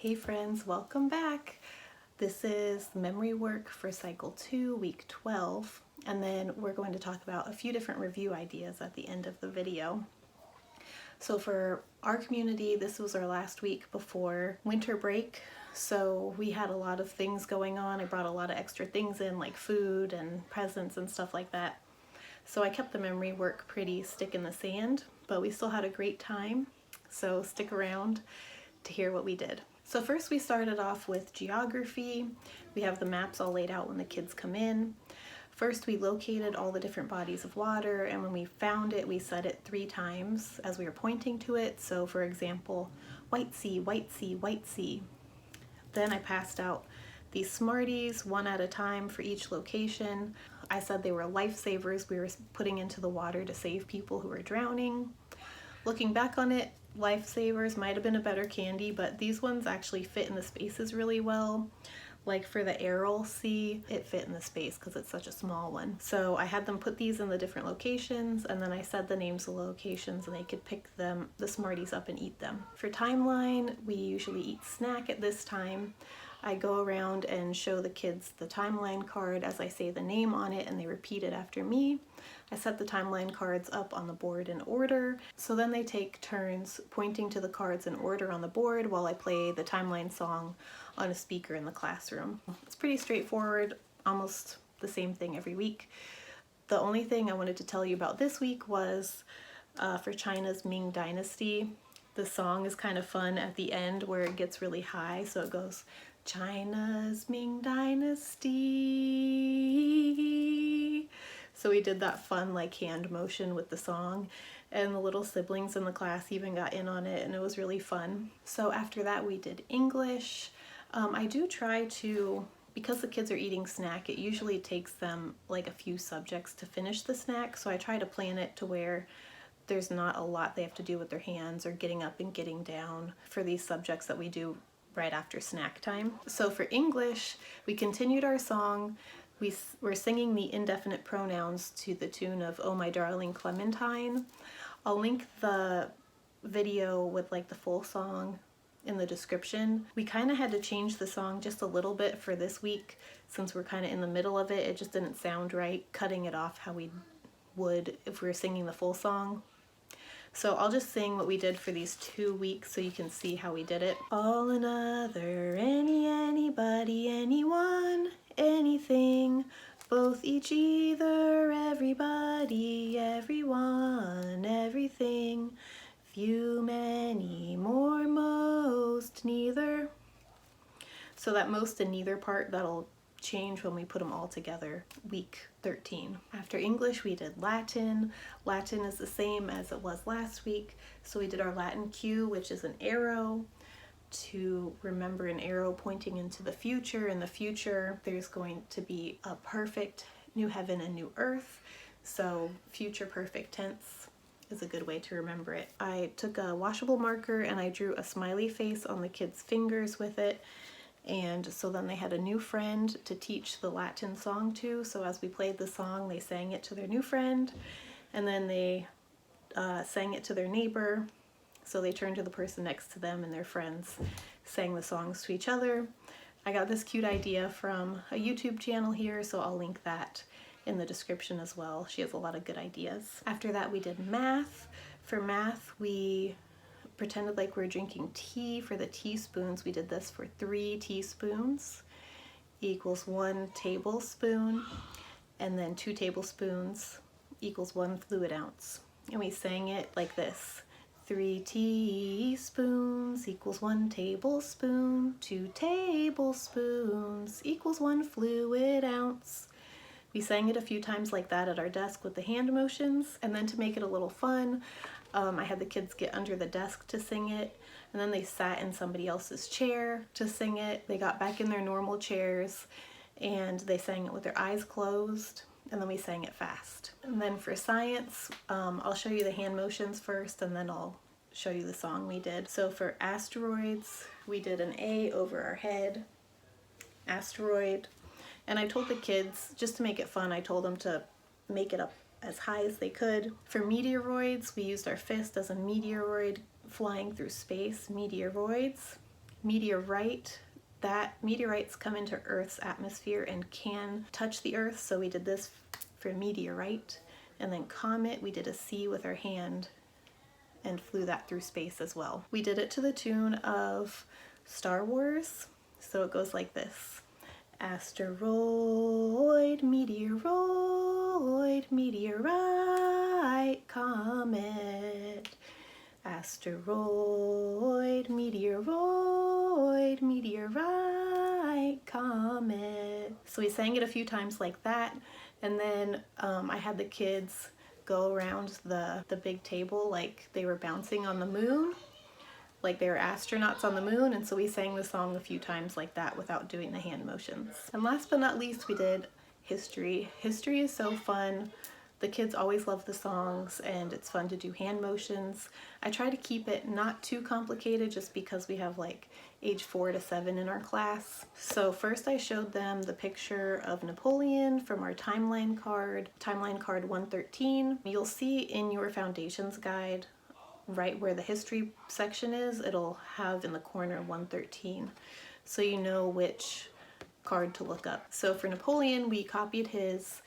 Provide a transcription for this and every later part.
Hey friends, welcome back. This is memory work for cycle 2, week 12, and then we're going to talk about a few different review ideas at the end of the video. So for our community, this was our last week before winter break, so we had a lot of things going on. I brought a lot of extra things in, like food and presents and stuff like that. So I kept the memory work pretty stick in the sand, but we still had a great time, so stick around to hear what we did. So first we started off with geography. We have the maps all laid out when the kids come in. First we located all the different bodies of water, and when we found it, we said it 3 times as we were pointing to it. So for example, White Sea, White Sea, White Sea. Then I passed out these Smarties one at a time for each location. I said they were lifesavers we were putting into the water to save people who were drowning. Looking back on it, lifesavers might have been a better candy, but these ones actually fit in the spaces really well. Like for the MrsC, it fit in the space because it's such a small one. So I had them put these in the different locations, and then I said the names of the locations and they could pick them, the Smarties, up and eat them. For timeline, we usually eat snack at this time. I go around and show the kids the timeline card as I say the name on it, and they repeat it after me. I set the timeline cards up on the board in order, so then they take turns pointing to the cards in order on the board while I play the timeline song on a speaker in the classroom. It's pretty straightforward, almost the same thing every week. The only thing I wanted to tell you about this week was for China's Ming Dynasty. The song is kind of fun at the end where it gets really high, so it goes, China's Ming Dynasty. So we did that fun like hand motion with the song, and the little siblings in the class even got in on it, and it was really fun. So after that we did English. I do try to, because the kids are eating snack, it usually takes them like a few subjects to finish the snack, so I try to plan it to where there's not a lot they have to do with their hands or getting up and getting down for these subjects that we do right after snack time. So for English, we continued our song. We were singing the indefinite pronouns to the tune of Oh My Darling Clementine. I'll link the video with like the full song in the description. We kind of had to change the song just a little bit for this week since we're kind of in the middle of it. It just didn't sound right cutting it off how we would if we were singing the full song. So I'll just sing what we did for these 2 weeks so you can see how we did it. All, another, any, anybody, anyone, anything, both, each, either, everybody, everyone, everything, few, many, more, most, neither. So that most and neither part, that'll change when we put them all together week 13. After English we did Latin. Latin is the same as it was last week, so we did our Latin cue, which is an arrow to remember, an arrow pointing into the future. In the future there's going to be a perfect new heaven and new earth, so future perfect tense is a good way to remember it. I took a washable marker and I drew a smiley face on the kids' fingers with it. And so then they had a new friend to teach the Latin song to. So as we played the song, they sang it to their new friend, and then they sang it to their neighbor. So they turned to the person next to them, and their friends sang the songs to each other. I got this cute idea from a YouTube channel here, so I'll link that in the description as well. She has a lot of good ideas. After that we did math. For math we pretended like we were drinking tea. For the teaspoons, we did this for 3 teaspoons equals 1 tablespoon, and then 2 tablespoons equals 1 fluid ounce. And we sang it like this: 3 teaspoons equals 1 tablespoon, 2 tablespoons equals 1 fluid ounce. We sang it a few times like that at our desk with the hand motions, and then to make it a little fun, I had the kids get under the desk to sing it, and then they sat in somebody else's chair to sing it. They got back in their normal chairs and they sang it with their eyes closed, and then we sang it fast. And then for science, I'll show you the hand motions first and then I'll show you the song we did. So for asteroids, we did an A over our head, asteroid. And I told the kids, just to make it fun, I told them to make it up as high as they could. For meteoroids, we used our fist as a meteoroid flying through space, meteoroids. meteorite, that meteorites come into Earth's atmosphere and can touch the Earth, so we did this for meteorite. And then comet, we did a C with our hand and flew that through space as well. We did it to the tune of Star Wars, so it goes like this. Asteroid, meteoroid, meteorite, comet. Asteroid, meteoroid, meteorite, comet. So we sang it a few times like that, and then I had the kids go around the big table like they were bouncing on the moon, like they were astronauts on the moon, and so we sang the song a few times like that without doing the hand motions. And last but not least, we did history. History is so fun. The kids always love the songs, and it's fun to do hand motions. I try to keep it not too complicated just because we have like age 4 to 7 in our class. So first I showed them the picture of Napoleon from our timeline card 113. You'll see in your foundations guide right where the history section is, it'll have in the corner 113, so you know which card to look up. So for Napoleon, we copied his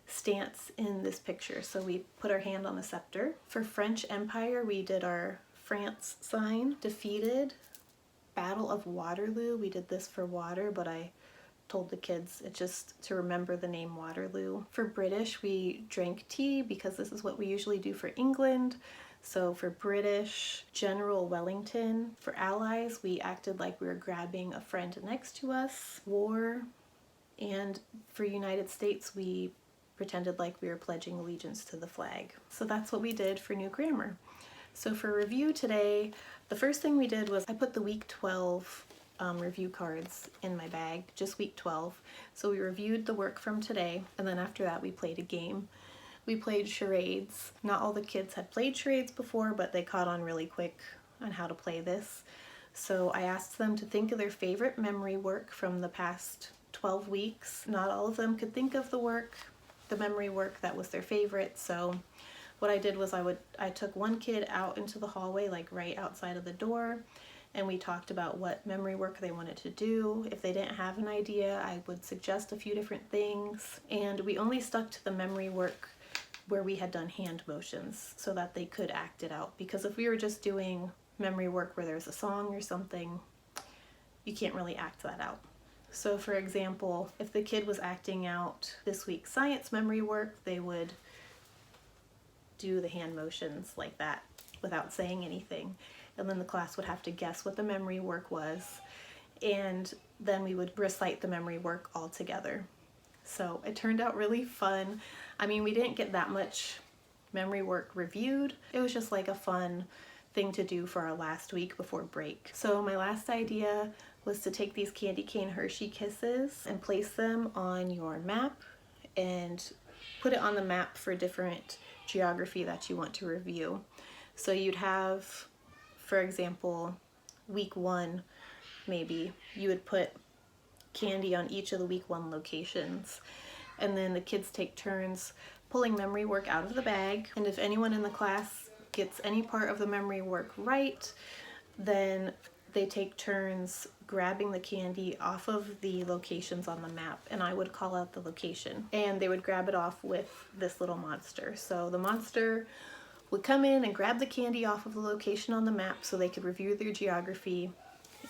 stance in this picture, so we put our hand on the scepter. For French Empire, we did our France sign. Defeated, Battle of Waterloo, we did this for water, but I told the kids it's just to remember the name Waterloo. For British, we drank tea because this is what we usually do for England. So for British, General Wellington. For Allies, we acted like we were grabbing a friend next to us. War. And for United States, we pretended like we were pledging allegiance to the flag. So that's what we did for new grammar. So for review today, the first thing we did was I put the week 12 review cards in my bag, just week 12. So we reviewed the work from today, and then after that we played a game. We played charades. Not all the kids had played charades before, but they caught on really quick on how to play this. So I asked them to think of their favorite memory work from the past 12 weeks. Not all of them could think of the memory work that was their favorite, so what I did was I took one kid out into the hallway, like right outside of the door, and we talked about what memory work they wanted to do. If they didn't have an idea, I would suggest a few different things, and we only stuck to the memory work where we had done hand motions so that they could act it out, because if we were just doing memory work where there's a song or something, you can't really act that out. So for example, if the kid was acting out this week's science memory work, they would do the hand motions like that without saying anything, and then the class would have to guess what the memory work was, and then we would recite the memory work all together. So it turned out really fun. I mean, we didn't get that much memory work reviewed. It was just like a fun thing to do for our last week before break. So my last idea was to take these candy cane Hershey Kisses and place them on your map and put it on the map for different geography that you want to review. So you'd have, for example, week 1, maybe you would put candy on each of the week 1 locations, and then the kids take turns pulling memory work out of the bag, and if anyone in the class gets any part of the memory work right, then they take turns grabbing the candy off of the locations on the map, and I would call out the location, and they would grab it off with this little monster. So the monster would come in and grab the candy off of the location on the map so they could review their geography,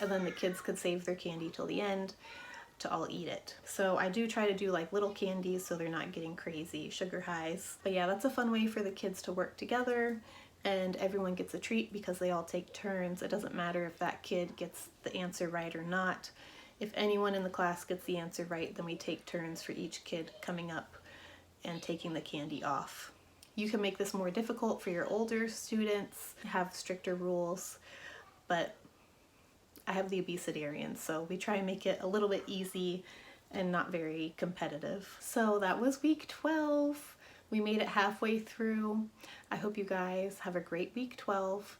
and then the kids could save their candy till the end to all eat it. So I do try to do like little candies so they're not getting crazy sugar highs. But yeah, that's a fun way for the kids to work together, and everyone gets a treat because they all take turns. It doesn't matter if that kid gets the answer right or not. If anyone in the class gets the answer right, then we take turns for each kid coming up and taking the candy off. You can make this more difficult for your older students, have stricter rules, but I have the Abecedarians, so we try and make it a little bit easy and not very competitive. So that was week 12. We made it halfway through. I hope you guys have a great week 12.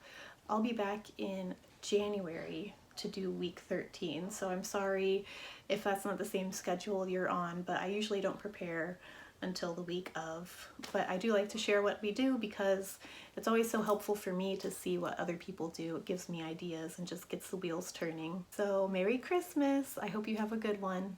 I'll be back in January to do week 13, so I'm sorry if that's not the same schedule you're on, but I usually don't prepare until the week of. But I do like to share what we do because it's always so helpful for me to see what other people do. It gives me ideas and just gets the wheels turning. So Merry Christmas! I hope you have a good one.